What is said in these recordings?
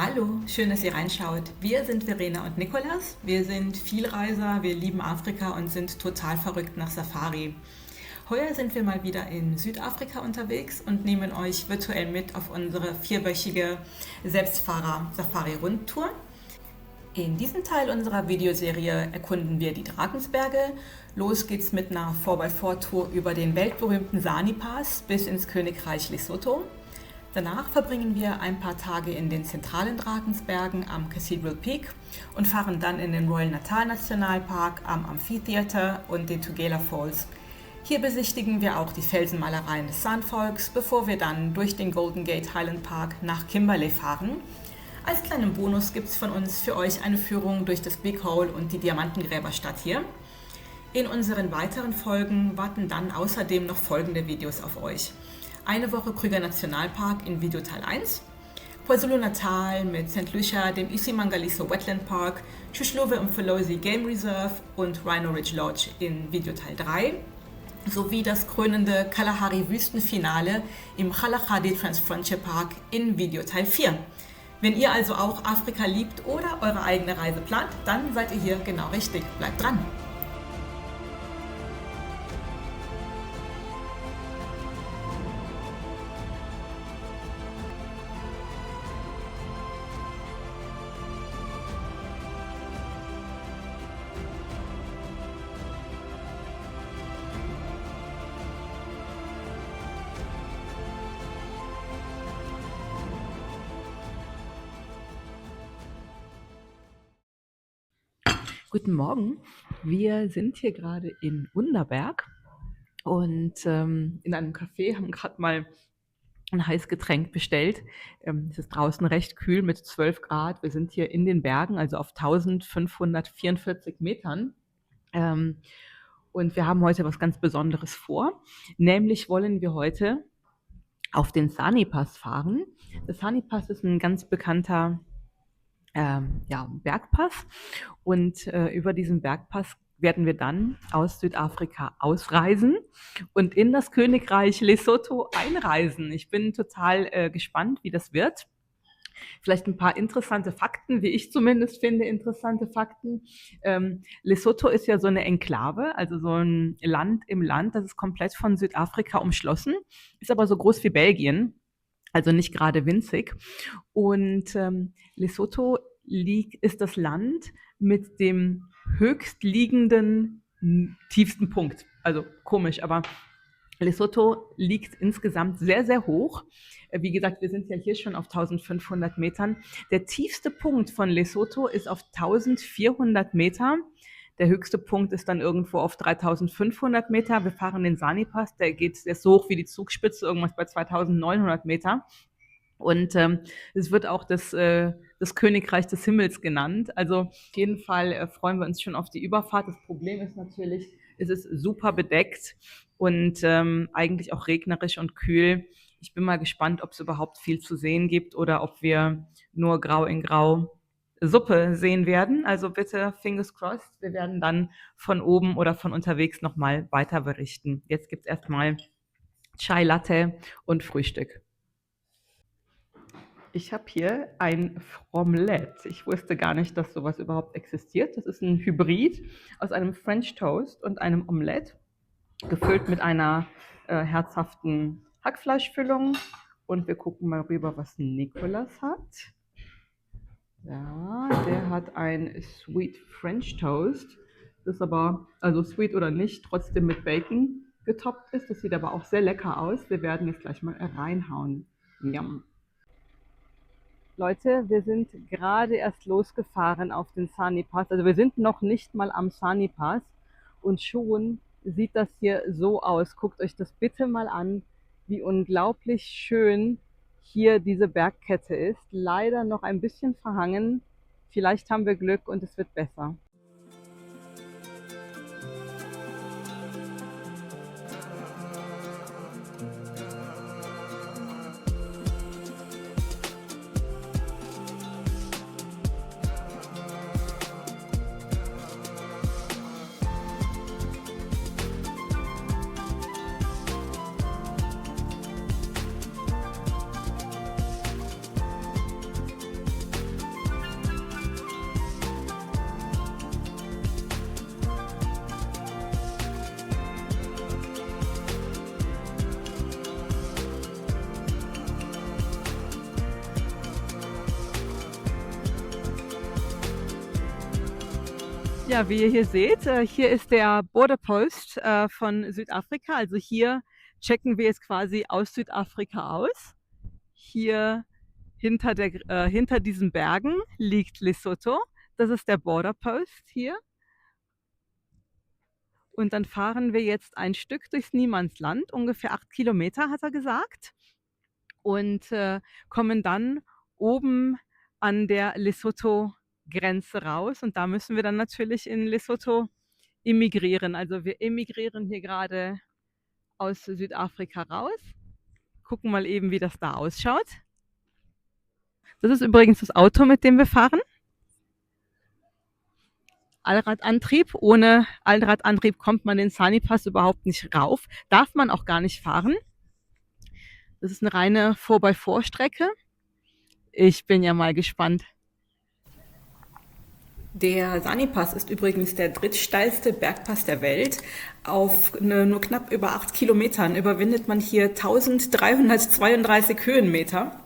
Hallo, schön, dass ihr reinschaut. Wir sind Verena und Nikolas. Wir sind Vielreiser, wir lieben Afrika und sind total verrückt nach Safari. Heuer sind wir mal wieder in Südafrika unterwegs und nehmen euch virtuell mit auf unsere vierwöchige Selbstfahrer-Safari-Rundtour. In diesem Teil unserer Videoserie erkunden wir die Drakensberge. Los geht's mit einer 4x4-Tour über den weltberühmten Sani-Pass bis ins Königreich Lesotho. Danach verbringen wir ein paar Tage in den zentralen Drakensbergen am Cathedral Peak und fahren dann in den Royal Natal Nationalpark, am Amphitheater und den Tugela Falls. Hier besichtigen wir auch die Felsenmalereien des Sandvolks, bevor wir dann durch den Golden Gate Highland Park nach Kimberley fahren. Als kleinen Bonus gibt es von uns für euch eine Führung durch das Big Hole und die Diamantengräberstadt hier. In unseren weiteren Folgen warten dann außerdem noch folgende Videos auf euch. Eine Woche Kruger Nationalpark in Video Teil 1, KwaZulu-Natal mit St. Lucia, dem Isimangaliso Wetland Park, Shushluwe Mfolozi Game Reserve und Rhino Ridge Lodge in Video Teil 3, sowie das krönende Kalahari Wüstenfinale im Kgalagadi Transfrontier Park in Video Teil 4. Wenn ihr also auch Afrika liebt oder eure eigene Reise plant, dann seid ihr hier genau richtig. Bleibt dran! Guten Morgen, wir sind hier gerade in Underberg und in einem Café, haben gerade mal ein Heißgetränk bestellt. Es ist draußen recht kühl mit 12 Grad. Wir sind hier in den Bergen, also auf 1544 Metern. Und wir haben heute was ganz Besonderes vor. Nämlich wollen wir heute auf den Sani-Pass fahren. Der Sani-Pass ist ein ganz bekannter Bergpass. Und über diesen Bergpass werden wir dann aus Südafrika ausreisen und in das Königreich Lesotho einreisen. Ich bin total gespannt, wie das wird. Vielleicht ein paar interessante Fakten, wie ich zumindest finde, interessante Fakten. Lesotho ist ja so eine Enklave, also so ein Land im Land, das ist komplett von Südafrika umschlossen, ist aber so groß wie Belgien, also nicht gerade winzig. Und Lesotho ist das Land mit dem höchstliegenden tiefsten Punkt. Also komisch, aber Lesotho liegt insgesamt sehr, sehr hoch. Wie gesagt, wir sind ja hier schon auf 1500 Metern. Der tiefste Punkt von Lesotho ist auf 1400 Meter. Der höchste Punkt ist dann irgendwo auf 3500 Meter. Wir fahren den Sani-Pass, der ist so hoch wie die Zugspitze, irgendwas bei 2900 Meter. Und es wird auch das Königreich des Himmels genannt. Also auf jeden Fall freuen wir uns schon auf die Überfahrt. Das Problem ist natürlich, es ist super bedeckt und eigentlich auch regnerisch und kühl. Ich bin mal gespannt, ob es überhaupt viel zu sehen gibt oder ob wir nur grau in grau Suppe sehen werden. Also bitte fingers crossed. Wir werden dann von oben oder von unterwegs nochmal weiter berichten. Jetzt gibt's erstmal Chai Latte und Frühstück. Ich habe hier ein Frommelette. Ich wusste gar nicht, dass sowas überhaupt existiert. Das ist ein Hybrid aus einem French Toast und einem Omelette, gefüllt mit einer herzhaften Hackfleischfüllung. Und wir gucken mal rüber, was Nikolas hat. Ja, der hat ein Sweet French Toast, das aber, also sweet oder nicht, trotzdem mit Bacon getoppt ist. Das sieht aber auch sehr lecker aus. Wir werden jetzt gleich mal reinhauen. Yum. Leute, wir sind gerade erst losgefahren auf den Sani-Pass. Also wir sind noch nicht mal am Sani-Pass und schon sieht das hier so aus. Guckt euch das bitte mal an, wie unglaublich schön hier diese Bergkette ist. Leider noch ein bisschen verhangen. Vielleicht haben wir Glück und es wird besser. Ja, wie ihr hier seht, hier ist der Border Post von Südafrika. Also hier checken wir jetzt quasi aus Südafrika aus. Hier hinter diesen Bergen liegt Lesotho. Das ist der Border Post hier. Und dann fahren wir jetzt ein Stück durchs Niemandsland, ungefähr 8 Kilometer, hat er gesagt. Und kommen dann oben an der Lesotho-Grenze raus. Und da müssen wir dann natürlich in Lesotho emigrieren. Also wir emigrieren hier gerade aus Südafrika raus. Gucken mal eben, wie das da ausschaut. Das ist übrigens das Auto, mit dem wir fahren. Allradantrieb. Ohne Allradantrieb kommt man den Sani-Pass überhaupt nicht rauf. Darf man auch gar nicht fahren. Das ist eine reine 4x4-Strecke. Ich bin ja mal gespannt. Der Sani-Pass ist übrigens der drittsteilste Bergpass der Welt. Auf nur knapp über 8 Kilometern überwindet man hier 1332 Höhenmeter.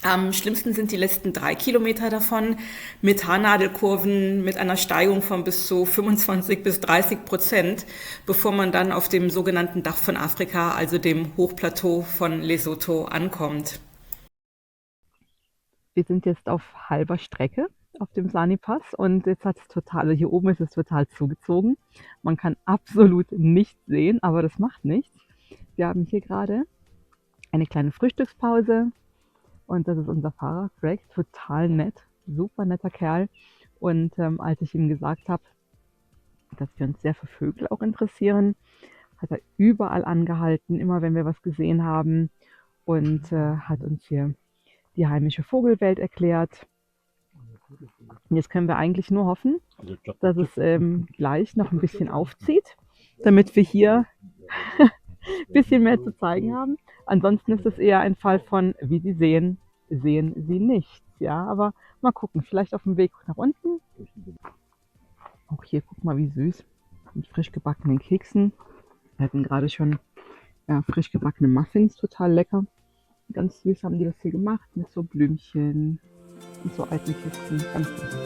Am schlimmsten sind die letzten 3 Kilometer davon mit Haarnadelkurven mit einer Steigung von bis zu 25-30%, bevor man dann auf dem sogenannten Dach von Afrika, also dem Hochplateau von Lesotho, ankommt. Wir sind jetzt auf halber Strecke auf dem Sani-Pass und jetzt hat es total, also hier oben ist es total zugezogen. Man kann absolut nichts sehen, aber das macht nichts. Wir haben hier gerade eine kleine Frühstückspause und das ist unser Fahrer, Greg, total nett, super netter Kerl. Und als ich ihm gesagt habe, dass wir uns sehr für Vögel auch interessieren, hat er überall angehalten, immer wenn wir was gesehen haben und hat uns hier die heimische Vogelwelt erklärt. Und jetzt können wir eigentlich nur hoffen, dass es gleich noch ein bisschen aufzieht, damit wir hier ein bisschen mehr zu zeigen haben. Ansonsten ist es eher ein Fall von, wie Sie sehen, sehen Sie nichts. Ja, aber mal gucken, vielleicht auf dem Weg nach unten. Auch hier, guck mal, wie süß. Mit frisch gebackenen Keksen. Wir hatten gerade schon frisch gebackene Muffins, total lecker. Ganz süß haben die das hier gemacht mit so Blümchen und so alten Kisten. Ganz süß.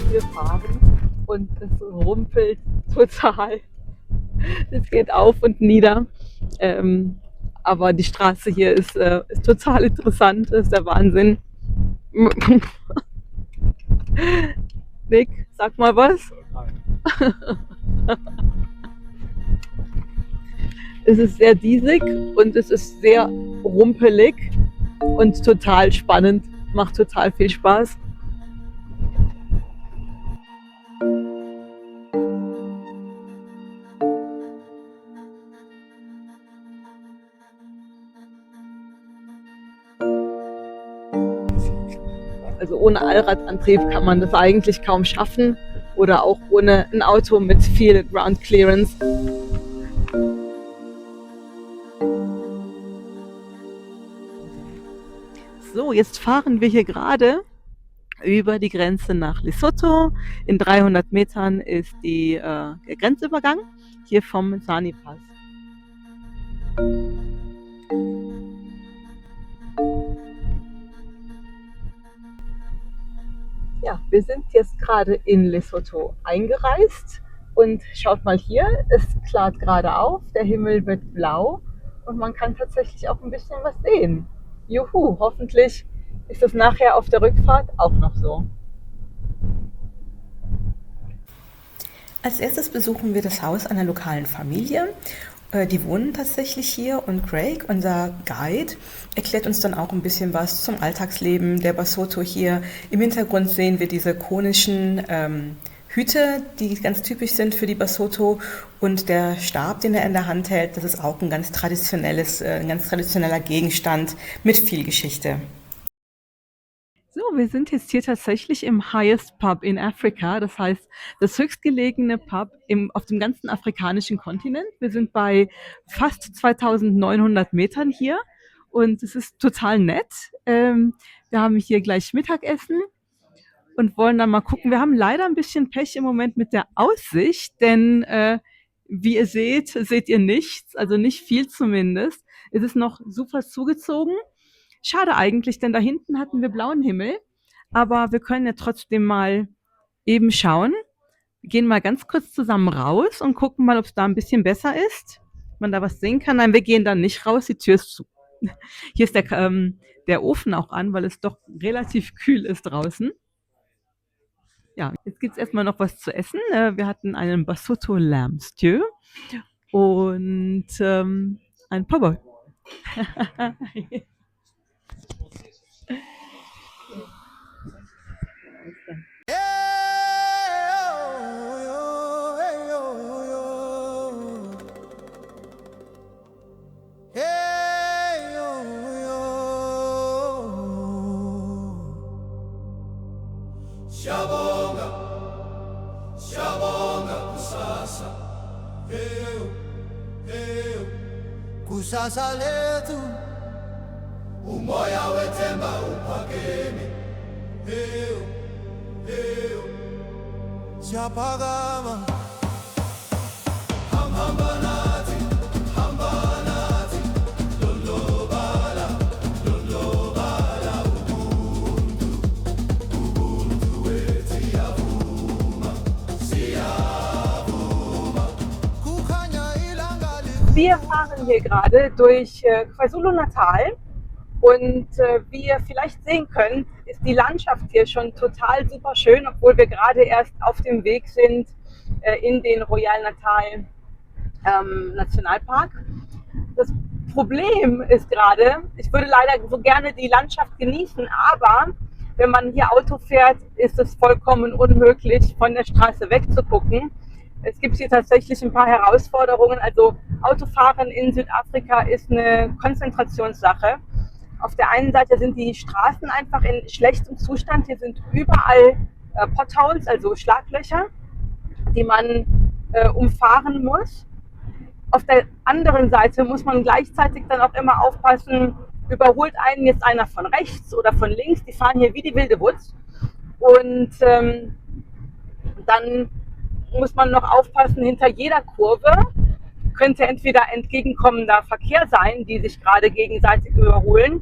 Wir fahren und es rumpelt total. Es geht auf und nieder. Aber die Straße hier ist total interessant, das ist der Wahnsinn. Nick, sag mal was. Es ist sehr diesig und es ist sehr rumpelig und total spannend. Macht total viel Spaß. Also ohne Allradantrieb kann man das eigentlich kaum schaffen oder auch ohne ein Auto mit viel Ground Clearance. So, jetzt fahren wir hier gerade über die Grenze nach Lesotho. In 300 Metern ist der Grenzübergang hier vom Sani-Pass. Ja, wir sind jetzt gerade in Lesotho eingereist und schaut mal hier, es klart gerade auf, der Himmel wird blau und man kann tatsächlich auch ein bisschen was sehen. Juhu, hoffentlich ist das nachher auf der Rückfahrt auch noch so. Als erstes besuchen wir das Haus einer lokalen Familie. Die wohnen tatsächlich hier und Craig, unser Guide, erklärt uns dann auch ein bisschen was zum Alltagsleben der Basotho hier. Im Hintergrund sehen wir diese konischen Hüte, die ganz typisch sind für die Basotho, und der Stab, den er in der Hand hält, das ist auch ein ganz traditioneller Gegenstand mit viel Geschichte. So, wir sind jetzt hier tatsächlich im Highest Pub in Africa, das heißt das höchstgelegene Pub auf dem ganzen afrikanischen Kontinent. Wir sind bei fast 2900 Metern hier und es ist total nett. Wir haben hier gleich Mittagessen und wollen dann mal gucken. Wir haben leider ein bisschen Pech im Moment mit der Aussicht, denn wie ihr seht ihr nichts, also nicht viel zumindest. Es ist noch super zugezogen. Schade eigentlich, denn da hinten hatten wir blauen Himmel, aber wir können ja trotzdem mal eben schauen. Wir gehen mal ganz kurz zusammen raus und gucken mal, ob es da ein bisschen besser ist. Ob man da was sehen kann. Nein, wir gehen dann nicht raus, die Tür ist zu. Hier ist der Ofen auch an, weil es doch relativ kühl ist draußen. Ja, jetzt gibt's erstmal noch was zu essen. Wir hatten einen Bassotto Lamb Stew und ein Po'boy. Shabonga, Shabonga kusasa, hey, kusasa letu, umoya wethemba uphakeme, hey, siyaphakama, hamba nathi, lolobala, ubuntu wethi yavuma, siyavuma, kukhanya ilanga Wir fahren hier gerade durch KwaZulu-Natal und wie ihr vielleicht sehen könnt, ist die Landschaft hier schon total super schön, obwohl wir gerade erst auf dem Weg sind in den Royal Natal Nationalpark. Das Problem ist gerade, ich würde leider so gerne die Landschaft genießen, aber wenn man hier Auto fährt, ist es vollkommen unmöglich, von der Straße wegzugucken. Es gibt hier tatsächlich ein paar Herausforderungen. Also Autofahren in Südafrika ist eine Konzentrationssache. Auf der einen Seite sind die Straßen einfach in schlechtem Zustand. Hier sind überall Potholes, also Schlaglöcher, die man umfahren muss. Auf der anderen Seite muss man gleichzeitig dann auch immer aufpassen, überholt einen jetzt einer von rechts oder von links. Die fahren hier wie die wilde Wutz. Und dann muss man noch aufpassen, hinter jeder Kurve könnte entweder entgegenkommender Verkehr sein, die sich gerade gegenseitig überholen,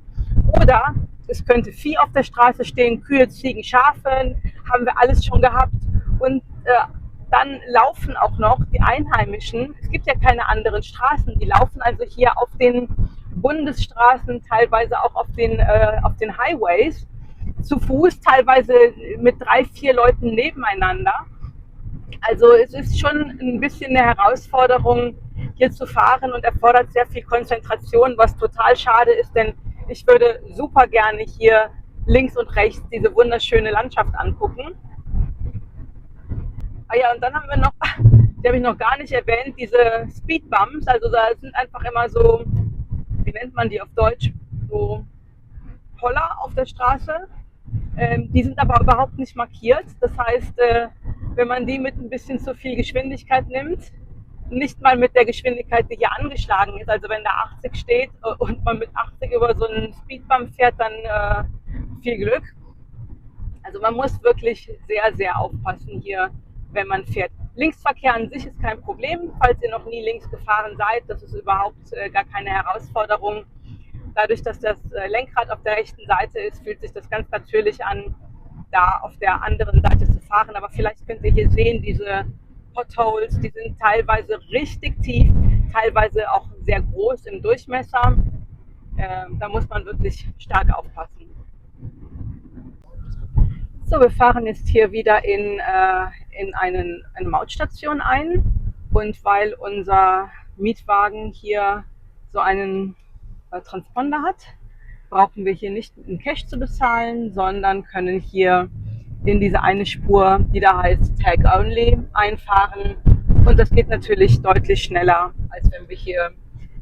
oder es könnte Vieh auf der Straße stehen, Kühe, Ziegen, Schafe, haben wir alles schon gehabt. Und dann laufen auch noch die Einheimischen, es gibt ja keine anderen Straßen, die laufen also hier auf den Bundesstraßen, teilweise auch auf den Highways, zu Fuß, teilweise mit 3, 4 Leuten nebeneinander. Also es ist schon ein bisschen eine Herausforderung, hier zu fahren und erfordert sehr viel Konzentration, was total schade ist, denn ich würde super gerne hier links und rechts diese wunderschöne Landschaft angucken. Ah ja, und dann haben wir noch, die habe ich noch gar nicht erwähnt, diese Speedbumps. Also da sind einfach immer so, wie nennt man die auf Deutsch, so Poller auf der Straße. Die sind aber überhaupt nicht markiert. Das heißt, wenn man die mit ein bisschen zu viel Geschwindigkeit nimmt, nicht mal mit der Geschwindigkeit, die hier angeschlagen ist, also wenn da 80 steht und man mit 80 über so einen Speedbump fährt, dann viel Glück. Also man muss wirklich sehr, sehr aufpassen hier, wenn man fährt. Linksverkehr an sich ist kein Problem, falls ihr noch nie links gefahren seid, das ist überhaupt gar keine Herausforderung. Dadurch, dass das Lenkrad auf der rechten Seite ist, fühlt sich das ganz natürlich an, da auf der anderen Seite zu fahren. Aber vielleicht könnt ihr hier sehen, diese Potholes, die sind teilweise richtig tief, teilweise auch sehr groß im Durchmesser. Da muss man wirklich stark aufpassen. So, wir fahren jetzt hier wieder in eine Mautstation ein. Und weil unser Mietwagen hier so einen Transponder hat, brauchen wir hier nicht einen Cash zu bezahlen, sondern können hier in diese eine Spur, die da heißt Tag Only, einfahren. Und das geht natürlich deutlich schneller, als wenn wir hier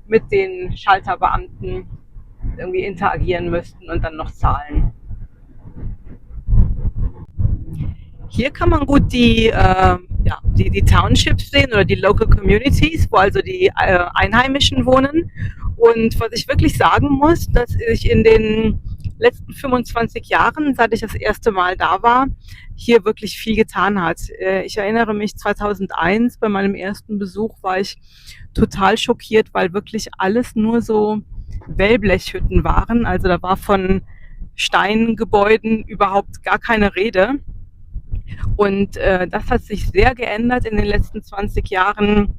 mit den Schalterbeamten irgendwie interagieren müssten und dann noch zahlen. Hier kann man gut die Townships sehen oder die Local Communities, wo also die Einheimischen wohnen. Und was ich wirklich sagen muss, dass ich in den letzten 25 Jahren, seit ich das erste Mal da war, hier wirklich viel getan hat. Ich erinnere mich 2001 bei meinem ersten Besuch war ich total schockiert, weil wirklich alles nur so Wellblechhütten waren. Also da war von Steingebäuden überhaupt gar keine Rede. Und das hat sich sehr geändert in den letzten 20 Jahren.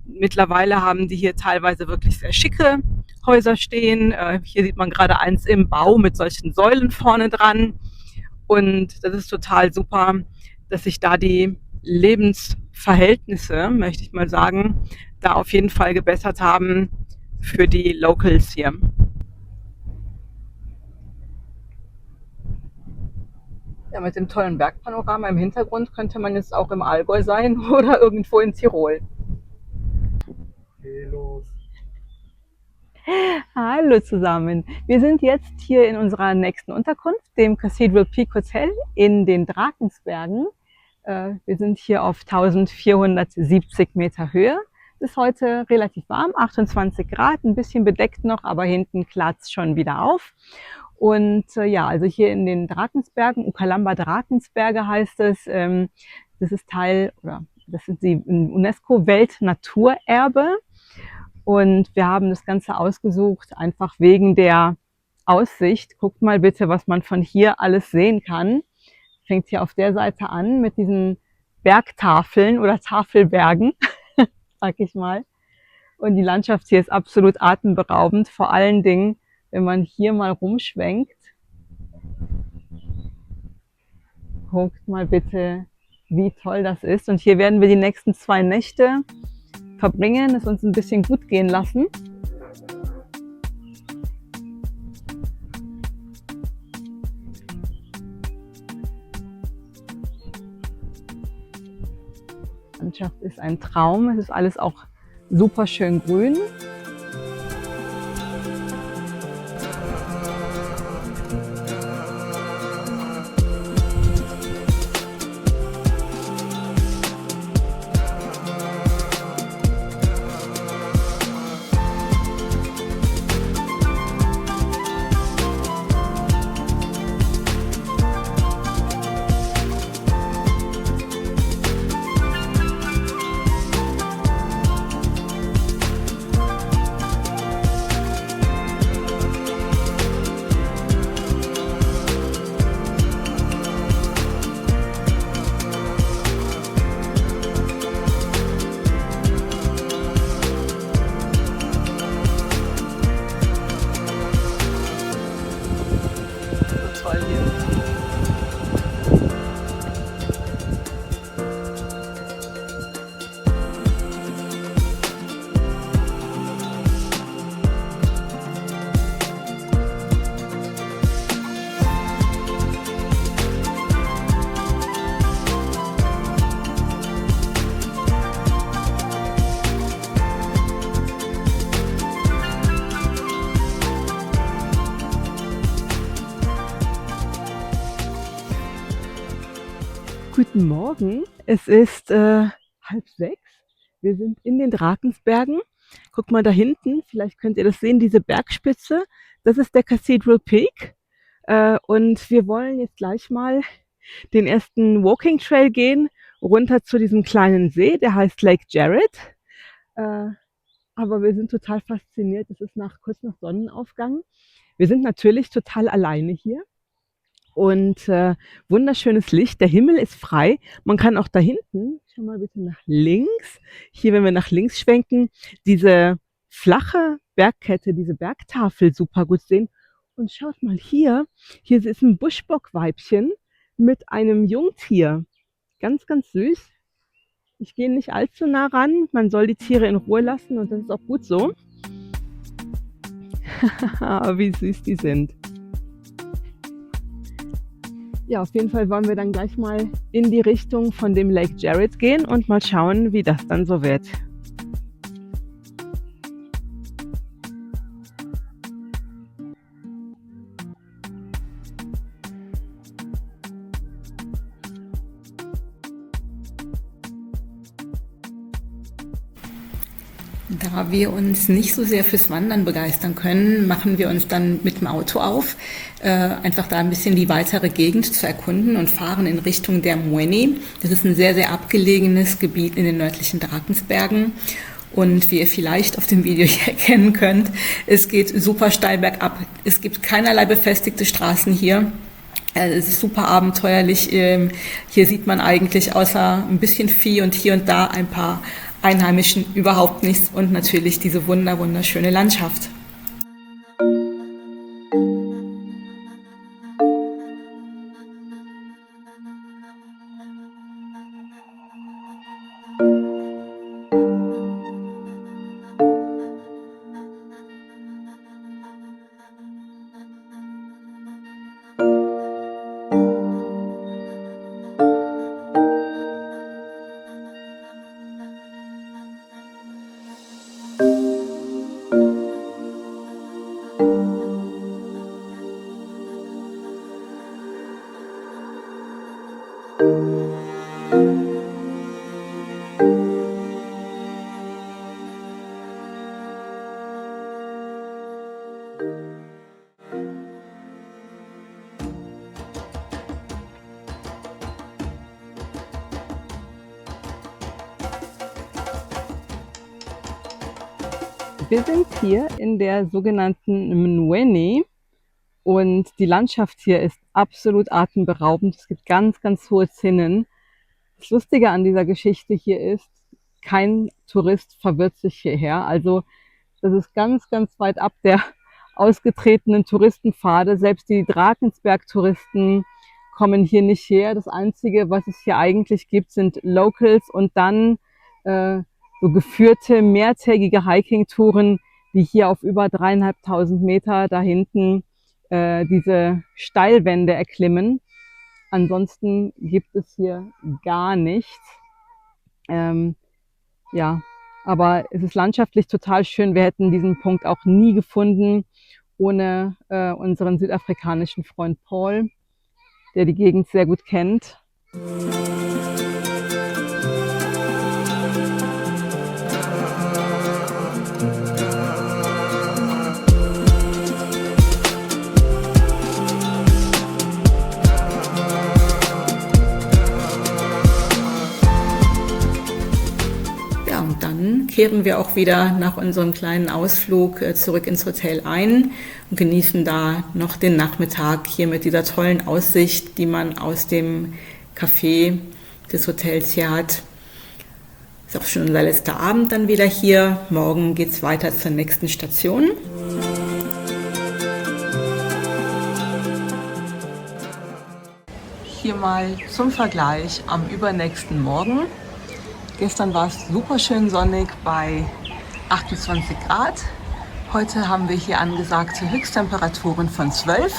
Mittlerweile haben die hier teilweise wirklich sehr schicke Häuser stehen. Hier sieht man gerade eins im Bau mit solchen Säulen vorne dran. Und das ist total super, dass sich da die Lebensverhältnisse, möchte ich mal sagen, da auf jeden Fall gebessert haben für die Locals hier. Ja, mit dem tollen Bergpanorama im Hintergrund könnte man jetzt auch im Allgäu sein oder irgendwo in Tirol. Geh los. Hallo zusammen. Wir sind jetzt hier in unserer nächsten Unterkunft, dem Cathedral Peak Hotel in den Drakensbergen. Wir sind hier auf 1470 Meter Höhe. Es ist heute relativ warm, 28 Grad, ein bisschen bedeckt noch, aber hinten klart es schon wieder auf. Und ja, also hier in den Drakensbergen, Ukalamba Drakensberge heißt es, das ist Teil, oder das sind die UNESCO-Weltnaturerbe. Und wir haben das Ganze ausgesucht, einfach wegen der Aussicht. Guckt mal bitte, was man von hier alles sehen kann. Fängt hier auf der Seite an mit diesen Bergtafeln oder Tafelbergen, sag ich mal. Und die Landschaft hier ist absolut atemberaubend, vor allen Dingen, wenn man hier mal rumschwenkt. Guckt mal bitte, wie toll das ist. Und hier werden wir die nächsten 2 Nächte verbringen, es uns ein bisschen gut gehen lassen. Die Landschaft ist ein Traum, es ist alles auch super schön grün. Toll hier. Guten Morgen, es ist 5:30. Wir sind in den Drakensbergen. Guck mal da hinten, vielleicht könnt ihr das sehen, diese Bergspitze. Das ist der Cathedral Peak. Und wir wollen jetzt gleich mal den ersten Walking Trail gehen, runter zu diesem kleinen See, der heißt Lake Jarrett. Aber wir sind total fasziniert. Es ist kurz nach Sonnenaufgang. Wir sind natürlich total alleine hier. Und wunderschönes Licht. Der Himmel ist frei. Man kann auch da hinten, schau mal bitte nach links, hier, wenn wir nach links schwenken, diese flache Bergkette, diese Bergtafel super gut sehen. Und schaut mal hier ist ein Buschbockweibchen mit einem Jungtier. Ganz, ganz süß. Ich gehe nicht allzu nah ran. Man soll die Tiere in Ruhe lassen und das ist auch gut so. Wie süß die sind. Ja, auf jeden Fall wollen wir dann gleich mal in die Richtung von dem Lake Jarrett gehen und mal schauen, wie das dann so wird. Da wir uns nicht so sehr fürs Wandern begeistern können, machen wir uns dann mit dem Auto auf, einfach da ein bisschen die weitere Gegend zu erkunden und fahren in Richtung der Mueni. Das ist ein sehr, sehr abgelegenes Gebiet in den nördlichen Drakensbergen. Und wie ihr vielleicht auf dem Video hier erkennen könnt, es geht super steil bergab. Es gibt keinerlei befestigte Straßen hier. Es ist super abenteuerlich. Hier sieht man eigentlich außer ein bisschen Vieh und hier und da ein paar Einheimischen überhaupt nichts und natürlich diese wunderschöne Landschaft. Wir sind hier in der sogenannten Mnweni und die Landschaft hier ist absolut atemberaubend. Es gibt ganz hohe Zinnen. Das Lustige an dieser Geschichte hier ist, kein Tourist verirrt sich hierher. Also das ist ganz weit ab der ausgetretenen Touristenpfade. Selbst die Drakensberg-Touristen kommen hier nicht her. Das Einzige, was es hier eigentlich gibt, sind Locals und dann so geführte mehrtägige Hiking-Touren, die hier auf über 3.500 Meter da hinten diese Steilwände erklimmen. Ansonsten gibt es hier gar nichts. Ja, aber es ist landschaftlich total schön. Wir hätten diesen Punkt auch nie gefunden ohne unseren südafrikanischen Freund Paul, der die Gegend sehr gut kennt. Dann kehren wir auch wieder nach unserem kleinen Ausflug zurück ins Hotel ein und genießen da noch den Nachmittag hier mit dieser tollen Aussicht, die man aus dem Café des Hotels hier hat. Ist auch schon unser letzter Abend dann wieder hier. Morgen geht's weiter zur nächsten Station. Hier mal zum Vergleich am übernächsten Morgen. Gestern war es super schön sonnig bei 28 Grad. Heute haben wir hier angesagte Höchsttemperaturen von 12.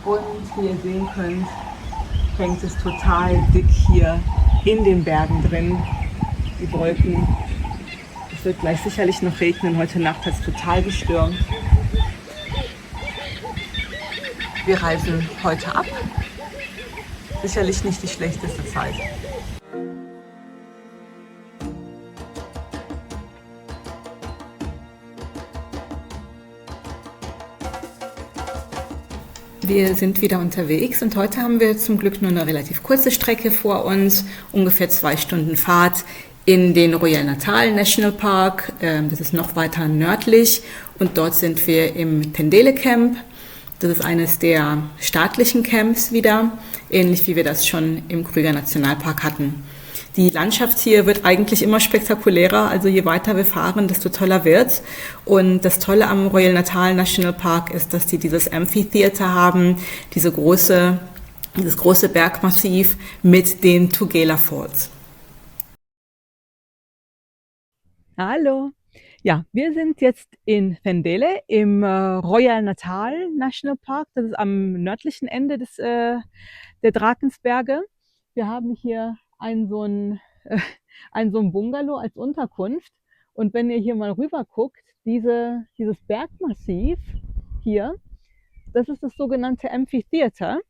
Und wie ihr sehen könnt, hängt es total dick hier in den Bergen drin. Die Wolken. Es wird gleich sicherlich noch regnen. Heute Nacht hat es total gestürmt. Wir reisen heute ab. Sicherlich nicht die schlechteste Zeit. Wir sind wieder unterwegs und heute haben wir zum Glück nur eine relativ kurze Strecke vor uns, ungefähr 2 Stunden Fahrt in den Royal Natal National Park. Das ist noch weiter nördlich und dort sind wir im Tendele Camp. Das ist eines der staatlichen Camps wieder, ähnlich wie wir das schon im Kruger Nationalpark hatten. Die Landschaft hier wird eigentlich immer spektakulärer, also je weiter wir fahren, desto toller wird's. Und das Tolle am Royal Natal National Park ist, dass die dieses Amphitheater haben, dieses große Bergmassiv mit den Tugela Falls. Hallo! Ja, wir sind jetzt in Tendele im Royal Natal National Park. Das ist am nördlichen Ende der Drakensberge. Wir haben hier so ein Bungalow als Unterkunft. Und wenn ihr hier mal rüber guckt, dieses Bergmassiv hier, das ist das sogenannte Amphitheater.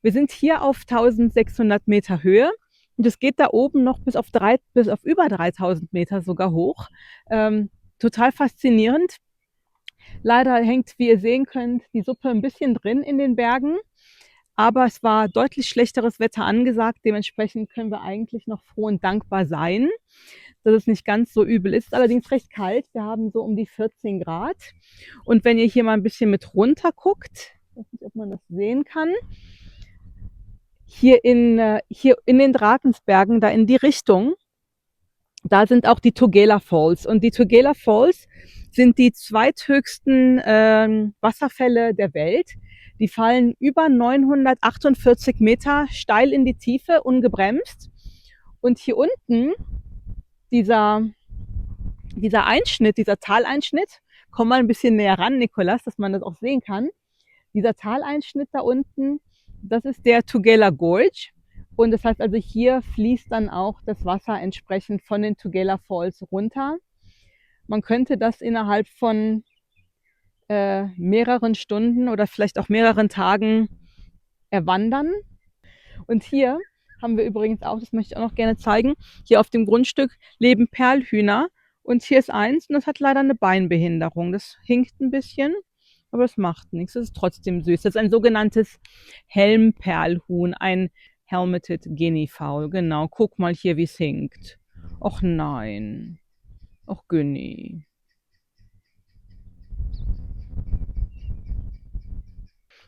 Wir sind hier auf 1600 Meter Höhe Und es geht da oben noch bis auf über 3000 Meter sogar hoch. Total faszinierend. Leider hängt, wie ihr sehen könnt, die Suppe ein bisschen drin in den Bergen. Aber es war deutlich schlechteres Wetter angesagt. Dementsprechend können wir eigentlich noch froh und dankbar sein, dass es nicht ganz so übel ist. Es ist allerdings recht kalt. Wir haben so um die 14 Grad. Und wenn ihr hier mal ein bisschen mit runter guckt, ich weiß nicht, ob man das sehen kann, hier in den Drakensbergen, da in die Richtung, da sind auch die Tugela Falls. Und die Tugela Falls sind die zweithöchsten Wasserfälle der Welt. Die fallen über 948 Meter steil in die Tiefe, ungebremst. Und hier unten, dieser Einschnitt, dieser Taleinschnitt, komm mal ein bisschen näher ran, Nikolas, dass man das auch sehen kann. Dieser Taleinschnitt da unten, das ist der Tugela Gorge. Und das heißt also, hier fließt dann auch das Wasser entsprechend von den Tugela Falls runter. Man könnte das innerhalb von mehreren Stunden oder vielleicht auch mehreren Tagen erwandern. Und hier haben wir übrigens auch, das möchte ich auch noch gerne zeigen, hier auf dem Grundstück leben Perlhühner. Und hier ist eins und das hat leider eine Beinbehinderung. Das hinkt ein bisschen, aber das macht nichts. Das ist trotzdem süß. Das ist ein sogenanntes Helmperlhuhn, ein Helmeted Guinea Fowl. Genau, guck mal hier, wie es hinkt. Och nein. Och Günni.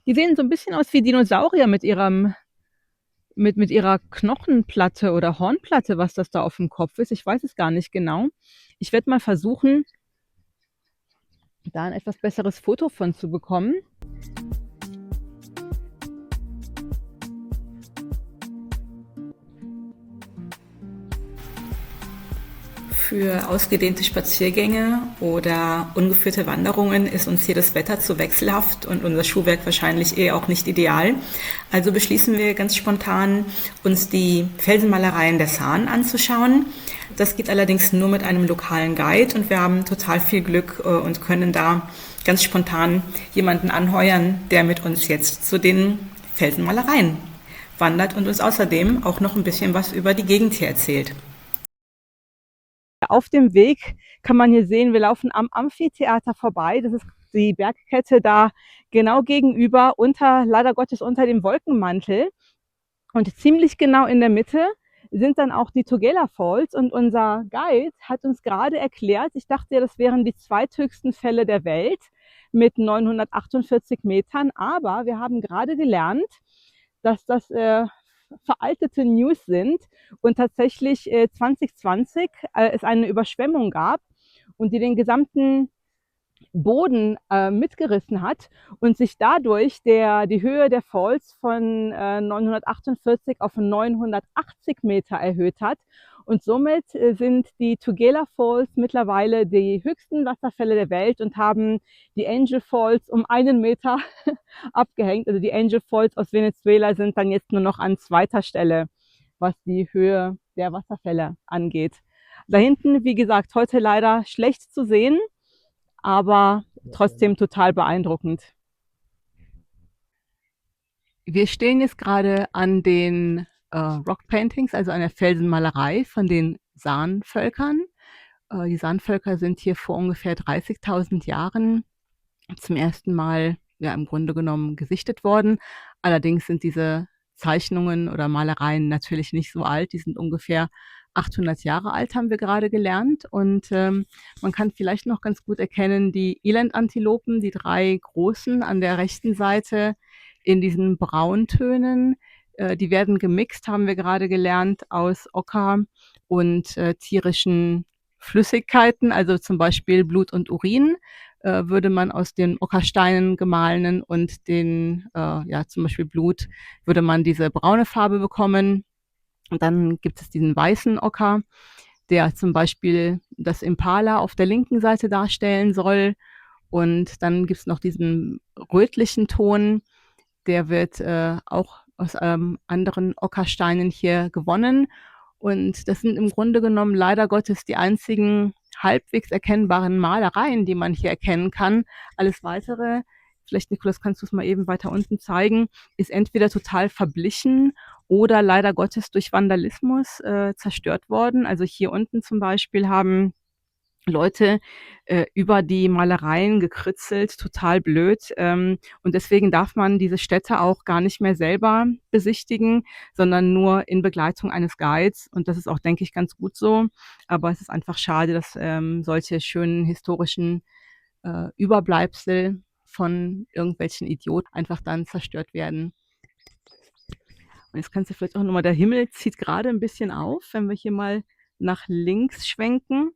Die sehen so ein bisschen aus wie Dinosaurier mit ihrer Knochenplatte oder Hornplatte, was das da auf dem Kopf ist. Ich weiß es gar nicht genau. Ich werde mal versuchen, da ein etwas besseres Foto von zu bekommen. Für ausgedehnte Spaziergänge oder ungeführte Wanderungen ist uns hier das Wetter zu wechselhaft und unser Schuhwerk wahrscheinlich auch nicht ideal. Also beschließen wir ganz spontan, uns die Felsenmalereien der San anzuschauen. Das geht allerdings nur mit einem lokalen Guide und wir haben total viel Glück und können da ganz spontan jemanden anheuern, der mit uns jetzt zu den Felsenmalereien wandert und uns außerdem auch noch ein bisschen was über die Gegend hier erzählt. Auf dem Weg kann man hier sehen, wir laufen am Amphitheater vorbei. Das ist die Bergkette da genau gegenüber, leider Gottes unter dem Wolkenmantel. Und ziemlich genau in der Mitte sind dann auch die Tugela Falls. Und unser Guide hat uns gerade erklärt, ich dachte ja, das wären die zweithöchsten Fälle der Welt mit 948 Metern. Aber wir haben gerade gelernt, dass das veraltete News sind und tatsächlich 2020 es eine Überschwemmung gab und die den gesamten Boden mitgerissen hat und sich dadurch die Höhe der Falls von 948 auf 980 Meter erhöht hat. Und somit sind die Tugela Falls mittlerweile die höchsten Wasserfälle der Welt und haben die Angel Falls um 1 Meter abgehängt. Also die Angel Falls aus Venezuela sind dann jetzt nur noch an zweiter Stelle, was die Höhe der Wasserfälle angeht. Da hinten, wie gesagt, heute leider schlecht zu sehen, aber trotzdem total beeindruckend. Wir stehen jetzt gerade an den Rock Paintings, also an der Felsenmalerei von den San-Völkern. Die San-Völker sind hier vor ungefähr 30.000 Jahren zum ersten Mal ja im Grunde genommen gesichtet worden. Allerdings sind diese Zeichnungen oder Malereien natürlich nicht so alt. Die sind ungefähr 800 Jahre alt, haben wir gerade gelernt. Und man kann vielleicht noch ganz gut erkennen, die Elendantilopen, die 3 großen an der rechten Seite in diesen Brauntönen. Die werden gemixt, haben wir gerade gelernt, aus Ocker und tierischen Flüssigkeiten, also zum Beispiel Blut und Urin, würde man aus den Ockersteinen gemahlenen und den, zum Beispiel Blut, würde man diese braune Farbe bekommen. Und dann gibt es diesen weißen Ocker, der zum Beispiel das Impala auf der linken Seite darstellen soll. Und dann gibt es noch diesen rötlichen Ton, der wird auch aus anderen Ockersteinen hier gewonnen. Und das sind im Grunde genommen leider Gottes die einzigen halbwegs erkennbaren Malereien, die man hier erkennen kann. Alles Weitere vielleicht Nikolas, kannst du es mal eben weiter unten zeigen, ist entweder total verblichen oder leider Gottes durch Vandalismus zerstört worden. Also hier unten zum Beispiel haben Leute über die Malereien gekritzelt, total blöd. Und deswegen darf man diese Städte auch gar nicht mehr selber besichtigen, sondern nur in Begleitung eines Guides. Und das ist auch, denke ich, ganz gut so. Aber es ist einfach schade, dass solche schönen historischen Überbleibsel von irgendwelchen Idioten einfach dann zerstört werden. Und jetzt kannst du vielleicht auch nochmal, der Himmel zieht gerade ein bisschen auf, wenn wir hier mal nach links schwenken,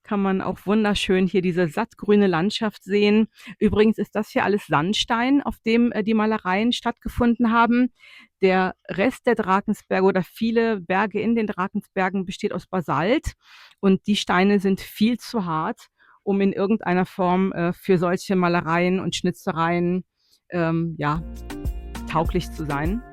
kann man auch wunderschön hier diese sattgrüne Landschaft sehen. Übrigens ist das hier alles Sandstein, auf dem die Malereien stattgefunden haben. Der Rest der Drakensberge oder viele Berge in den Drakensbergen besteht aus Basalt und die Steine sind viel zu hart, um in irgendeiner Form für solche Malereien und Schnitzereien ja, tauglich zu sein.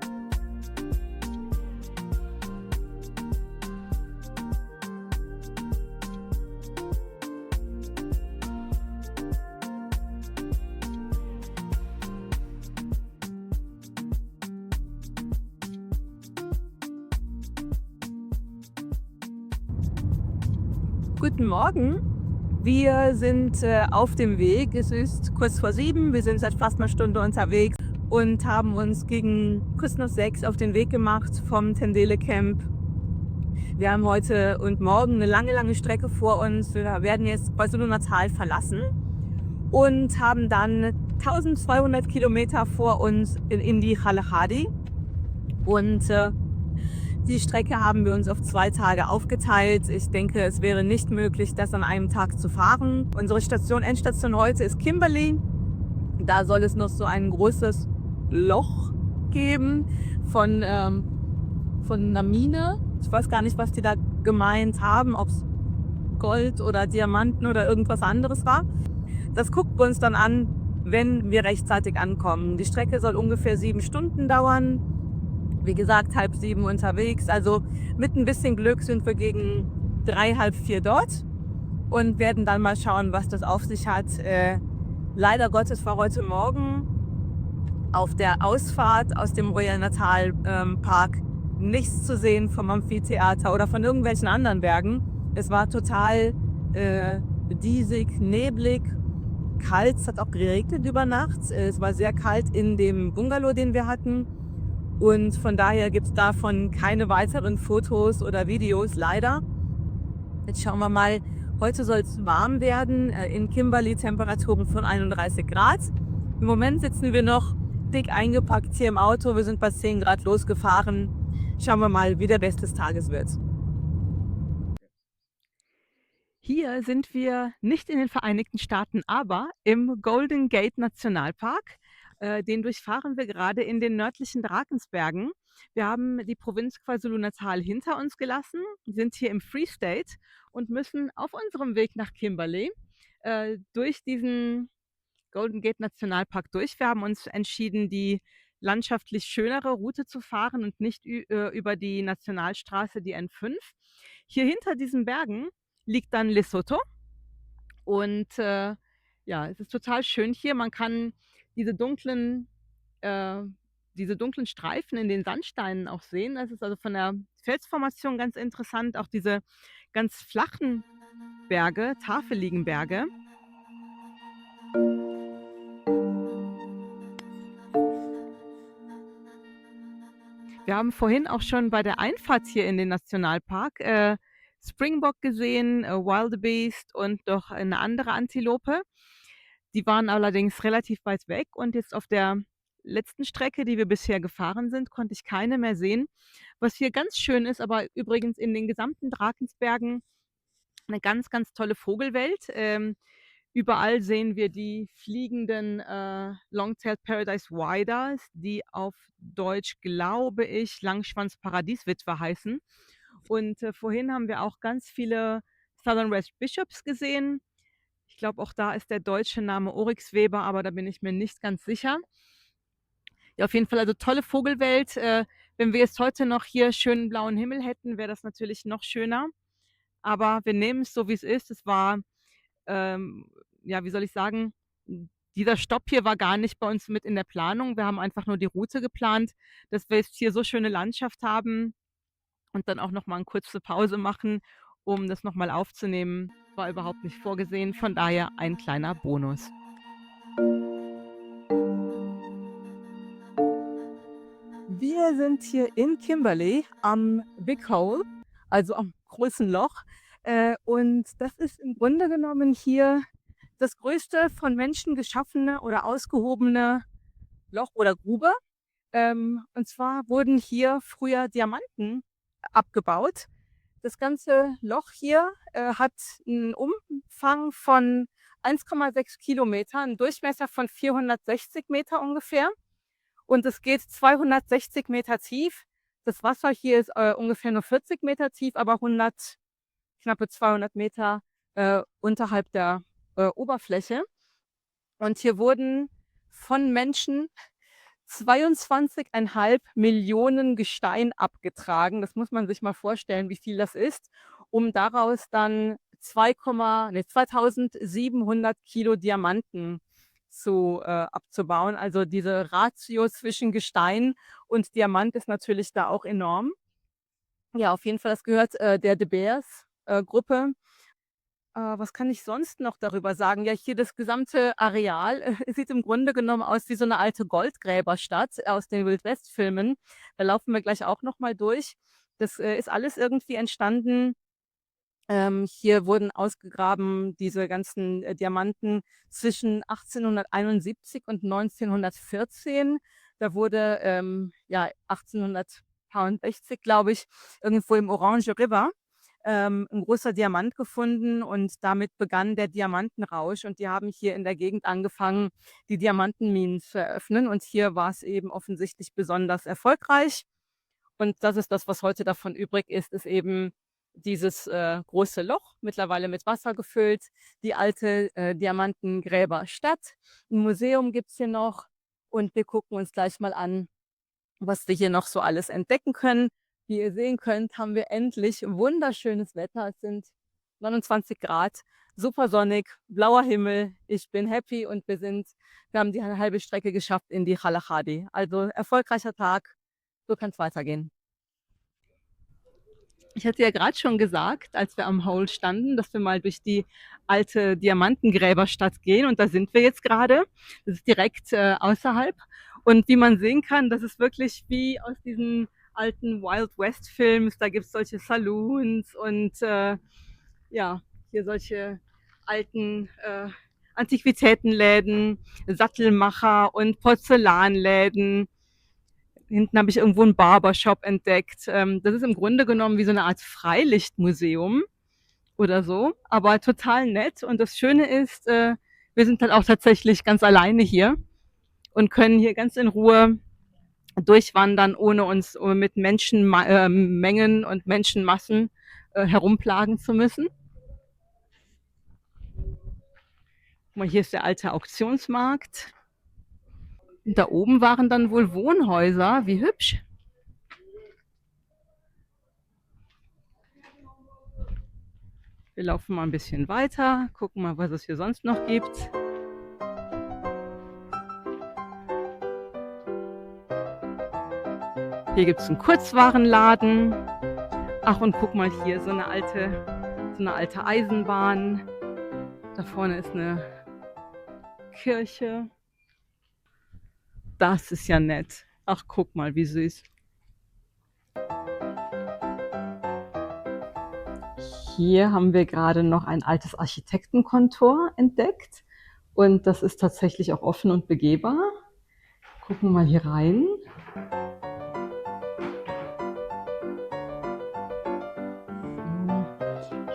Guten Morgen. Wir sind auf dem Weg. Es ist kurz vor 7. Wir sind seit fast einer Stunde unterwegs und haben uns gegen kurz nach 6 auf den Weg gemacht vom Tendele Camp. Wir haben heute und morgen eine lange Strecke vor uns. Wir werden jetzt KwaZulu-Natal verlassen und haben dann 1200 Kilometer vor uns in die Kalahari. Und die Strecke haben wir uns auf 2 Tage aufgeteilt. Ich denke, es wäre nicht möglich, das an einem Tag zu fahren. Unsere Endstation heute ist Kimberley. Da soll es noch so ein großes Loch geben von einer Mine. Ich weiß gar nicht, was die da gemeint haben, ob es Gold oder Diamanten oder irgendwas anderes war. Das gucken wir uns dann an, wenn wir rechtzeitig ankommen. Die Strecke soll ungefähr 7 Stunden dauern. Wie gesagt, 6:30 unterwegs. Also mit ein bisschen Glück sind wir gegen 3, halb 4 dort und werden dann mal schauen, was das auf sich hat. Leider Gottes war heute Morgen auf der Ausfahrt aus dem Royal Natal Park nichts zu sehen vom Amphitheater oder von irgendwelchen anderen Bergen. Es war total diesig, neblig, kalt. Es hat auch geregnet über Nacht. Es war sehr kalt in dem Bungalow, den wir hatten. Und von daher gibt es davon keine weiteren Fotos oder Videos, leider. Jetzt schauen wir mal, heute soll es warm werden, in Kimberley Temperaturen von 31 Grad. Im Moment sitzen wir noch dick eingepackt hier im Auto, wir sind bei 10 Grad losgefahren. Schauen wir mal, wie der Rest des Tages wird. Hier sind wir nicht in den Vereinigten Staaten, aber im Golden Gate Nationalpark. Den durchfahren wir gerade in den nördlichen Drakensbergen. Wir haben die Provinz KwaZulu-Natal hinter uns gelassen, sind hier im Free State und müssen auf unserem Weg nach Kimberley durch diesen Golden Gate Nationalpark durch. Wir haben uns entschieden, die landschaftlich schönere Route zu fahren und nicht über die Nationalstraße, die N5. Hier hinter diesen Bergen liegt dann Lesotho und ja, es ist total schön hier. Man kann diese dunklen Streifen in den Sandsteinen auch sehen. Das ist also von der Felsformation ganz interessant. Auch diese ganz flachen Berge, tafeligen Berge. Wir haben vorhin auch schon bei der Einfahrt hier in den Nationalpark Springbok gesehen, Wildebeest und noch eine andere Antilope. Die waren allerdings relativ weit weg und jetzt auf der letzten Strecke, die wir bisher gefahren sind, konnte ich keine mehr sehen. Was hier ganz schön ist, aber übrigens in den gesamten Drakensbergen eine ganz tolle Vogelwelt. Überall sehen wir die fliegenden Long-tailed Paradise Widers, die auf Deutsch, glaube ich, Langschwanz-Paradieswitwe heißen. Und vorhin haben wir auch ganz viele Southern West Bishops gesehen. Ich glaube, auch da ist der deutsche Name Oryxweber, aber da bin ich mir nicht ganz sicher. Ja, auf jeden Fall, also tolle Vogelwelt. Wenn wir jetzt heute noch hier schönen blauen Himmel hätten, wäre das natürlich noch schöner. Aber wir nehmen es so, wie es ist. Es war, ja, wie soll ich sagen, Dieser Stopp hier war gar nicht bei uns mit in der Planung. Wir haben einfach nur die Route geplant, dass wir jetzt hier so schöne Landschaft haben und dann auch noch mal 'ne kurze Pause machen, um das noch mal aufzunehmen. War überhaupt nicht vorgesehen, von daher ein kleiner Bonus. Wir sind hier in Kimberley am Big Hole, also am großen Loch. Und das ist im Grunde genommen hier das größte von Menschen geschaffene oder ausgehobene Loch oder Grube. Und zwar wurden hier früher Diamanten abgebaut. Das ganze Loch hier hat einen Umfang von 1,6 Kilometer, einen Durchmesser von 460 Meter ungefähr. Und es geht 260 Meter tief. Das Wasser hier ist ungefähr nur 40 Meter tief, aber knappe 200 Meter unterhalb der Oberfläche. Und hier wurden von Menschen 22,5 Millionen Gestein abgetragen. Das muss man sich mal vorstellen, wie viel das ist, um daraus dann 2700 Kilo Diamanten abzubauen. Also diese Ratio zwischen Gestein und Diamant ist natürlich da auch enorm. Ja, auf jeden Fall, das gehört der De Beers Gruppe. Was kann ich sonst noch darüber sagen? Ja, hier das gesamte Areal sieht im Grunde genommen aus wie so eine alte Goldgräberstadt aus den Wild-West-Filmen. Da laufen wir gleich auch noch mal durch. Das ist alles irgendwie entstanden. Hier wurden ausgegraben diese ganzen Diamanten zwischen 1871 und 1914. Da wurde ja 1860, glaube ich, irgendwo im Orange River 'n großer Diamant gefunden und damit begann der Diamantenrausch und die haben hier in der Gegend angefangen, die Diamantenminen zu eröffnen und hier war es eben offensichtlich besonders erfolgreich. Und das ist das, was heute davon übrig ist eben dieses große Loch, mittlerweile mit Wasser gefüllt, die alte Diamantengräberstadt. 'N Museum gibt's hier noch und wir gucken uns gleich mal an, was wir hier noch so alles entdecken können. Wie ihr sehen könnt, haben wir endlich wunderschönes Wetter. Es sind 29 Grad, super sonnig, blauer Himmel. Ich bin happy und wir haben die halbe Strecke geschafft in die Kalahari. Also erfolgreicher Tag, so kann's weitergehen. Ich hatte ja gerade schon gesagt, als wir am Hole standen, dass wir mal durch die alte Diamantengräberstadt gehen und da sind wir jetzt gerade. Das ist direkt außerhalb und wie man sehen kann, das ist wirklich wie aus diesen alten Wild West Films. Da gibt's solche Saloons und ja, hier solche alten Antiquitätenläden, Sattelmacher und Porzellanläden. Hinten habe ich irgendwo einen Barbershop entdeckt. Das ist im Grunde genommen wie so eine Art Freilichtmuseum oder so, aber total nett. Und das Schöne ist, wir sind halt auch tatsächlich ganz alleine hier und können hier ganz in Ruhe durchwandern, ohne uns mit Menschenmengen und Menschenmassen herumplagen zu müssen. Guck mal, hier ist der alte Auktionsmarkt. Und da oben waren dann wohl Wohnhäuser. Wie hübsch. Wir laufen mal ein bisschen weiter, gucken mal, was es hier sonst noch gibt. Hier gibt es einen Kurzwarenladen. Ach, und guck mal hier, so eine alte Eisenbahn. Da vorne ist eine Kirche. Das ist ja nett. Ach, guck mal, wie süß. Hier haben wir gerade noch ein altes Architektenkontor entdeckt. Und das ist tatsächlich auch offen und begehbar. Gucken wir mal hier rein.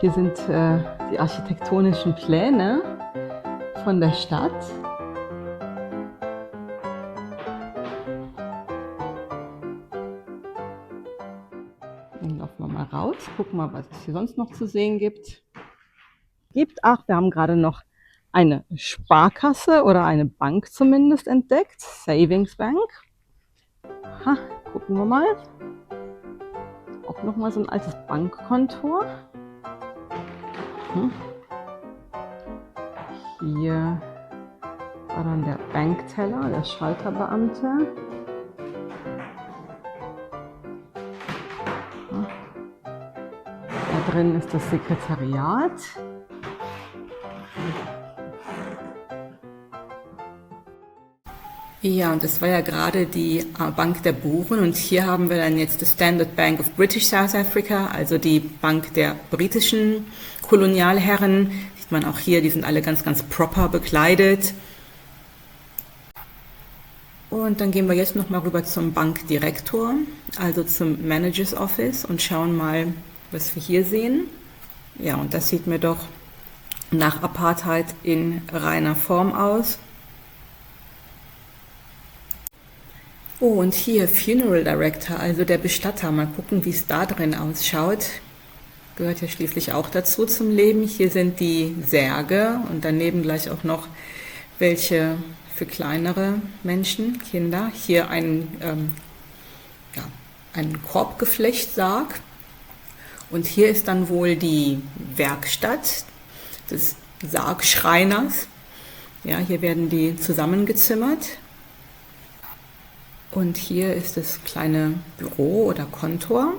Hier sind die architektonischen Pläne von der Stadt. Dann laufen wir mal raus, gucken mal, was es hier sonst noch zu sehen gibt. Ach, wir haben gerade noch eine Sparkasse oder eine Bank zumindest entdeckt. Savings Bank. Ha, gucken wir mal. Auch nochmal so ein altes Bankkontor. Hier war dann der Bankteller, der Schalterbeamte. Da drin ist das Sekretariat. Ja, und das war ja gerade die Bank der Buren und hier haben wir dann jetzt die Standard Bank of British South Africa, also die Bank der britischen Kolonialherren. Sieht man auch hier, die sind alle ganz, ganz proper bekleidet. Und dann gehen wir jetzt nochmal rüber zum Bankdirektor, also zum Managers Office und schauen mal, was wir hier sehen. Ja, und das sieht mir doch nach Apartheid in reiner Form aus. Oh, und hier Funeral Director, also der Bestatter. Mal gucken, wie es da drin ausschaut. Gehört ja schließlich auch dazu zum Leben. Hier sind die Särge und daneben gleich auch noch welche für kleinere Menschen, Kinder. Hier ein Korbgeflechtsarg. Und hier ist dann wohl die Werkstatt des Sargschreiners. Ja, hier werden die zusammengezimmert. Und hier ist das kleine Büro oder Kontor.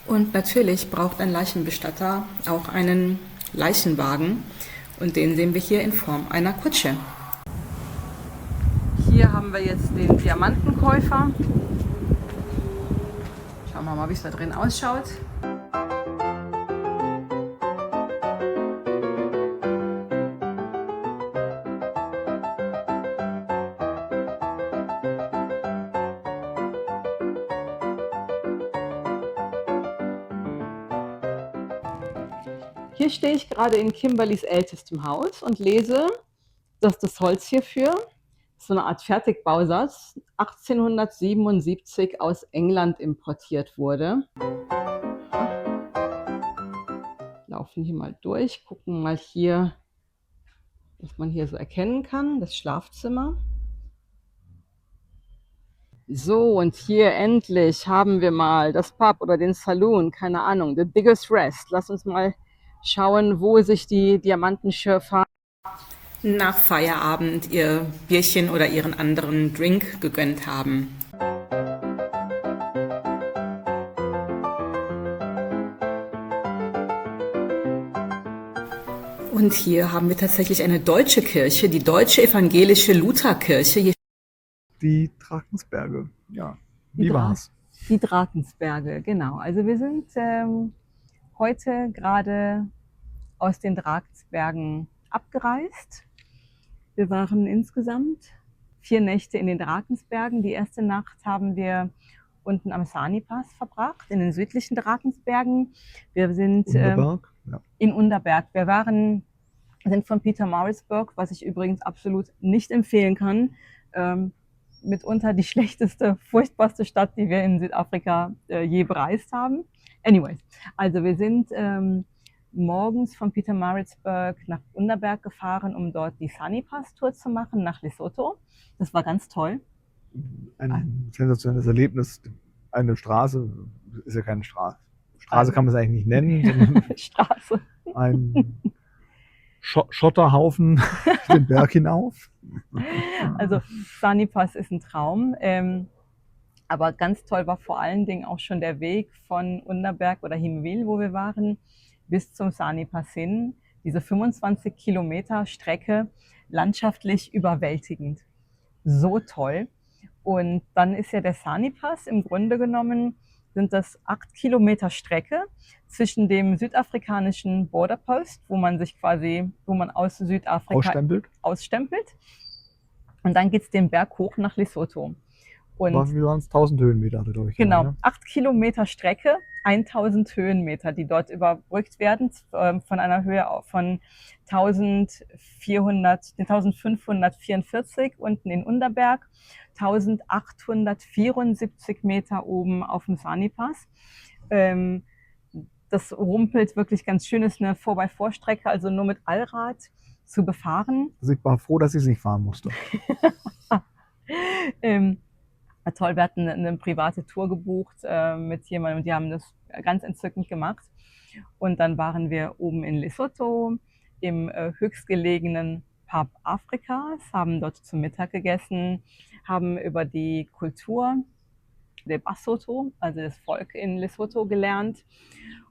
Und natürlich braucht ein Leichenbestatter auch einen Leichenwagen. Und den sehen wir hier in Form einer Kutsche. Hier haben wir jetzt den Diamantenkäufer. Schauen wir mal, wie es da drin ausschaut. Hier stehe ich gerade in Kimberleys ältestem Haus und lese, dass das Holz hierfür, so eine Art Fertigbausatz, 1877 aus England importiert wurde. Laufen hier mal durch, gucken mal hier, was man hier so erkennen kann, das Schlafzimmer. So, und hier endlich haben wir mal das Pub oder den Saloon, keine Ahnung, The Diggers Rest. Lass uns mal schauen, wo sich die Diamantenschürfer Nach Feierabend ihr Bierchen oder ihren anderen Drink gegönnt haben. Und hier haben wir tatsächlich eine deutsche Kirche, die Deutsche Evangelische Lutherkirche. Hier Die Drakensberge, ja. Wie war's? Die Drakensberge, genau. Also wir sind heute gerade aus den Drakensbergen abgereist. Wir waren insgesamt 4 Nächte in den Drakensbergen. Die erste Nacht haben wir unten am Sani-Pass verbracht, in den südlichen Drakensbergen. Wir sind Unterberg, ja. in Underberg. Wir sind von Pietermaritzburg, was ich übrigens absolut nicht empfehlen kann. Mitunter die schlechteste, furchtbarste Stadt, die wir in Südafrika je bereist haben. Anyways, also wir sind morgens von Pietermaritzburg nach Underberg gefahren, um dort die Sani-Pass-Tour zu machen, nach Lesotho. Das war ganz toll. Ein sensationelles Erlebnis. Eine Straße, ist ja keine Straße. Straße kann man es eigentlich nicht nennen, sondern Straße. ein Schotterhaufen den Berg hinauf. Also Sani-Pass ist ein Traum. Aber ganz toll war vor allen Dingen auch schon der Weg von Underberg oder Himwil, wo wir waren, bis zum Sani-Pass hin. Diese 25 Kilometer Strecke, landschaftlich überwältigend. So toll. Und dann ist ja der Sani-Pass im Grunde genommen, sind das 8 Kilometer Strecke zwischen dem südafrikanischen Border Post, wo man aus Südafrika ausstempelt. Und dann geht es den Berg hoch nach Lesotho. Und Wie waren es? 1000 Höhenmeter, glaube ich. genau, Ja. 8 Kilometer Strecke, 1000 Höhenmeter, die dort überbrückt werden, von einer Höhe von 1544 unten in Underberg, 1874 Meter oben auf dem Sani-Pass. Das rumpelt wirklich ganz schön, ist eine 4x4-Strecke, also nur mit Allrad zu befahren. Also ich war froh, dass ich es nicht fahren musste. Toll, wir hatten eine private Tour gebucht mit jemandem und die haben das ganz entzückend gemacht. Und dann waren wir oben in Lesotho, im höchstgelegenen Pub Afrikas, haben dort zu Mittag gegessen, haben über die Kultur der Basotho, also das Volk in Lesotho, gelernt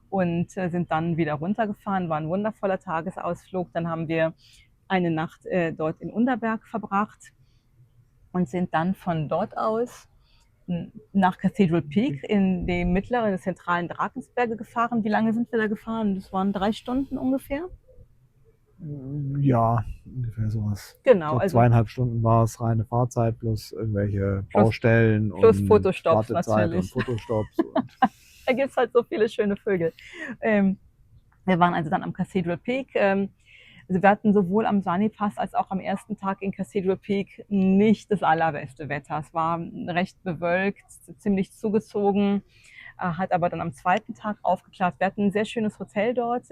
und sind dann wieder runtergefahren. War ein wundervoller Tagesausflug. Dann haben wir eine Nacht dort in Underberg verbracht und sind dann von dort aus nach Cathedral Peak in die mittleren, zentralen Drakensberge gefahren. Wie lange sind wir da gefahren? Das waren 3 Stunden ungefähr. Ja, ungefähr sowas. Ich Genau, glaube, also 2,5 Stunden war es reine Fahrzeit plus irgendwelche Plus- Baustellen plus und Fotostops Wartezeit natürlich. und Fotostops. Und da gibt es halt so viele schöne Vögel. Wir waren also dann am Cathedral Peak. Also wir hatten sowohl am Sani Pass als auch am ersten Tag in Cathedral Peak nicht das allerbeste Wetter. Es war recht bewölkt, ziemlich zugezogen, hat aber dann am zweiten Tag aufgeklärt. Wir hatten ein sehr schönes Hotel dort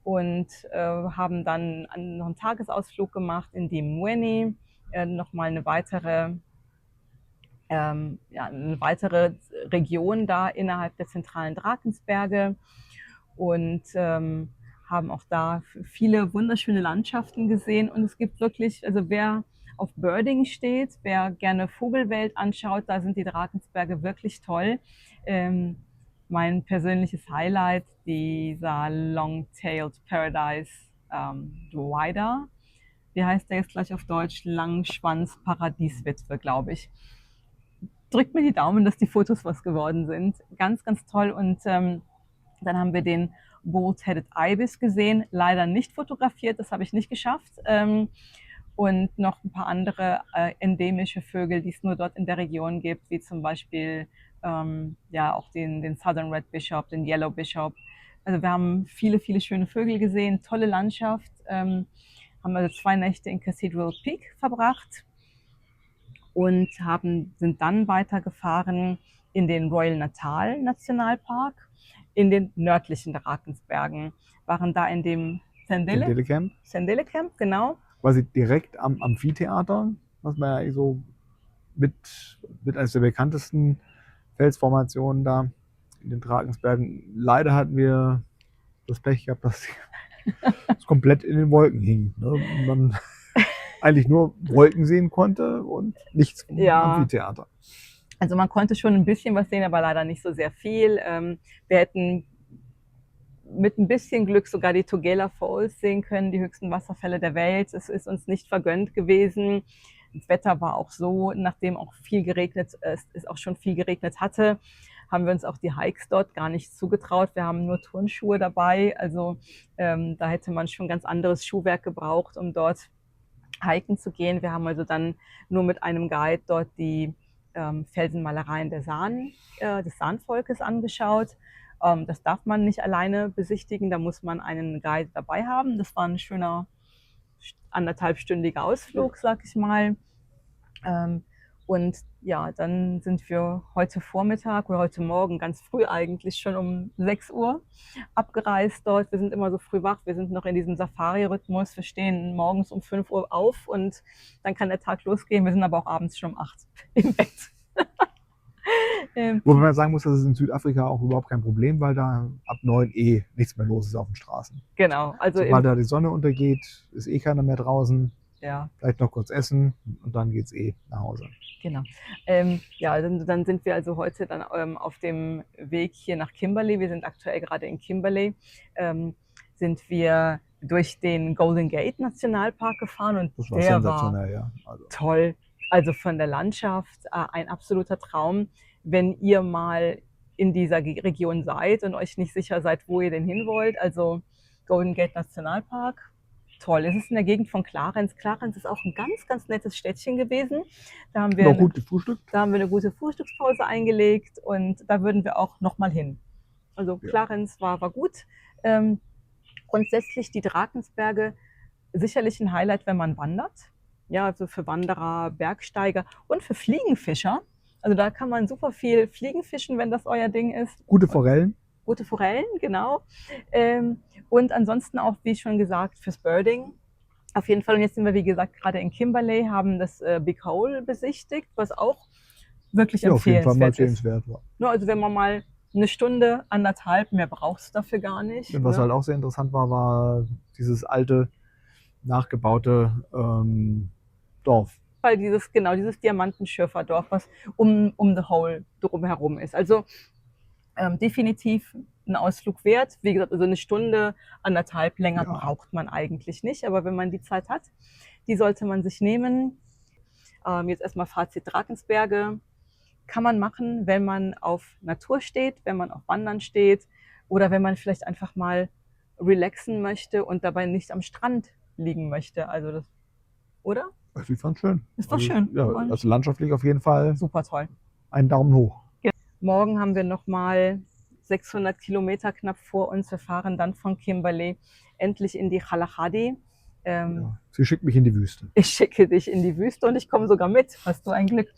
und haben dann noch einen Tagesausflug gemacht in die Mweni, nochmal eine weitere Region da innerhalb der zentralen Drakensberge und haben auch da viele wunderschöne Landschaften gesehen. Und es gibt wirklich, also wer auf Birding steht, wer gerne Vogelwelt anschaut, da sind die Drakensberge wirklich toll. Mein persönliches Highlight, dieser Long-Tailed Paradise Droider. Wie heißt der jetzt gleich auf Deutsch? Langschwanz-Paradieswitwe, glaube ich. Drückt mir die Daumen, dass die Fotos was geworden sind. Ganz, ganz toll. Und dann haben wir den Bald-Headed Ibis gesehen. Leider nicht fotografiert, das habe ich nicht geschafft. Und noch ein paar andere endemische Vögel, die es nur dort in der Region gibt, wie zum Beispiel auch den Southern Red Bishop, den Yellow Bishop. Also wir haben viele, viele schöne Vögel gesehen, tolle Landschaft. Haben also 2 Nächte in Cathedral Peak verbracht und sind dann weitergefahren in den Royal Natal Nationalpark, in den nördlichen Drakensbergen, waren da in dem Sendele Camp, Sendele-Camp, genau. quasi direkt am Amphitheater, was man ja eigentlich so mit eines der bekanntesten Felsformationen da in den Drakensbergen. Leider hatten wir das Pech gehabt, dass es komplett in den Wolken hing. Ne? Man eigentlich nur Wolken sehen konnte und nichts vom Amphitheater. Also man konnte schon ein bisschen was sehen, aber leider nicht so sehr viel. Wir hätten mit ein bisschen Glück sogar die Tugela Falls sehen können, die höchsten Wasserfälle der Welt. Es ist uns nicht vergönnt gewesen. Das Wetter war auch so, nachdem auch es auch schon viel geregnet hatte, haben wir uns auch die Hikes dort gar nicht zugetraut. Wir haben nur Turnschuhe dabei. Also da hätte man schon ganz anderes Schuhwerk gebraucht, um dort hiken zu gehen. Wir haben also dann nur mit einem Guide dort die Felsenmalereien des San-Volkes angeschaut. Das darf man nicht alleine besichtigen, da muss man einen Guide dabei haben. Das war ein schöner 1,5-stündiger Ausflug, sag ich mal. Und ja, dann sind wir heute Vormittag oder heute Morgen ganz früh eigentlich schon um 6 Uhr abgereist dort. Wir sind immer so früh wach, wir sind noch in diesem Safari-Rhythmus. Wir stehen morgens um 5 Uhr auf und dann kann der Tag losgehen. Wir sind aber auch abends schon um 8 im Bett. Wobei man sagen muss, das ist in Südafrika auch überhaupt kein Problem, weil da ab 9 nichts mehr los ist auf den Straßen. Genau. Also sobald da die Sonne untergeht, ist keiner mehr draußen. Ja. Vielleicht noch kurz essen und dann geht's nach Hause. Genau. Dann sind wir also heute dann auf dem Weg hier nach Kimberley. Wir sind aktuell gerade in Kimberley. Sind wir durch den Golden Gate Nationalpark gefahren und das war sensationell, ja. Also toll. Also von der Landschaft ein absoluter Traum. Wenn ihr mal in dieser Region seid und euch nicht sicher seid, wo ihr denn hin wollt, also Golden Gate Nationalpark, toll. Es ist in der Gegend von Clarence. Clarence ist auch ein ganz, ganz nettes Städtchen gewesen. Da haben wir eine gute Frühstückspause eingelegt und da würden wir auch nochmal hin. Also Clarence war gut. Grundsätzlich die Drakensberge sicherlich ein Highlight, wenn man wandert. Ja, also für Wanderer, Bergsteiger und für Fliegenfischer. Also da kann man super viel Fliegenfischen, wenn das euer Ding ist. Gute Forellen. Gute Forellen, genau. Und ansonsten auch, wie schon gesagt, fürs Birding. Auf jeden Fall. Und jetzt sind wir, wie gesagt, gerade in Kimberley, haben das Big Hole besichtigt, was auch wirklich empfehlenswert ist. Nur also wenn man mal 1 Stunde, 1,5, mehr brauchst du dafür gar nicht. Und was halt auch sehr interessant war dieses alte nachgebaute Dorf. Weil dieses Diamantenschürferdorf, was um The Hole drumherum ist. Also definitiv ein Ausflug wert. Wie gesagt, also 1 Stunde, 1,5 länger Ja. braucht man eigentlich nicht. Aber wenn man die Zeit hat, die sollte man sich nehmen. Jetzt erstmal Fazit Drakensberge. Kann man machen, wenn man auf Natur steht, wenn man auf Wandern steht oder wenn man vielleicht einfach mal relaxen möchte und dabei nicht am Strand liegen möchte. Also das, oder? Also ich fand's schön. Ist doch Also, schön. Ja, also landschaftlich auf jeden Fall Super toll. einen Daumen hoch. Morgen haben wir nochmal 600 Kilometer knapp vor uns. Wir fahren dann von Kimberley endlich in die Kalahari. Ja. Sie schickt mich in die Wüste. Ich schicke dich in die Wüste und ich komme sogar mit. Hast du ein Glück.